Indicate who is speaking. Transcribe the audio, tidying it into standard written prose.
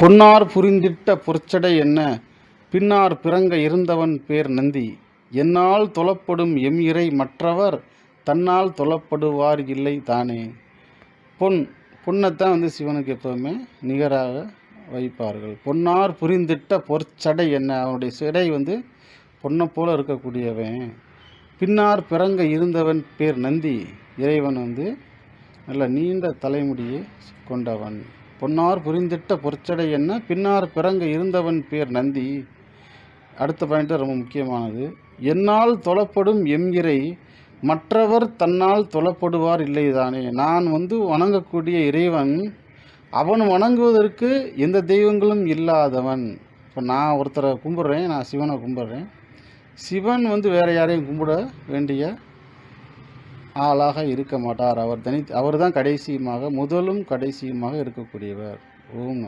Speaker 1: பொன்னார் புரிந்திட்ட பொற்சடை என்ன பின்னார் பிறங்க இருந்தவன் பேர் நந்தி. என்னால் தொழப்படும் எம் இறை மற்றவர் தன்னால் தொழப்படுவார் இல்லை தானே. பொன்னைத்தான் சிவனுக்கு எப்போவுமே நிகராக வைப்பார்கள். பொன்னார் புரிந்திட்ட பொற்சடை என்ன, அவனுடைய சிடை பொன்னை போல இருக்கக்கூடியவன். பின்னார் பிறங்க இருந்தவன் பேர் நந்தி, இறைவன் நல்ல நீண்ட தலைமுடியை கொண்டவன். பொன்னார் புரிந்திட்ட பொற்சடை என்ன பின்னார் பிறங்க இருந்தவன் பேர் நந்தி. அடுத்த பாயிண்ட் ரொம்ப முக்கியமானது. என்னால் தொழப்படும் எம் இறை மற்றவர் தன்னால் தொழப்படுவார் இல்லைதானே. நான் வணங்கக்கூடிய இறைவன் அவன் வணங்குவதற்கு எந்த தெய்வங்களும் இல்லாதவன். இப்போ நான் ஒருத்தரை கும்பிட்றேன், நான் சிவனை கும்பிட்றேன். சிவன் வேறு யாரையும் கும்பிட வேண்டிய ஆளாக இருக்க மாட்டார். அவர் தான் கடைசியுமாக முதலும் கடைசியுமாக இருக்கக்கூடியவர். ஓம் நம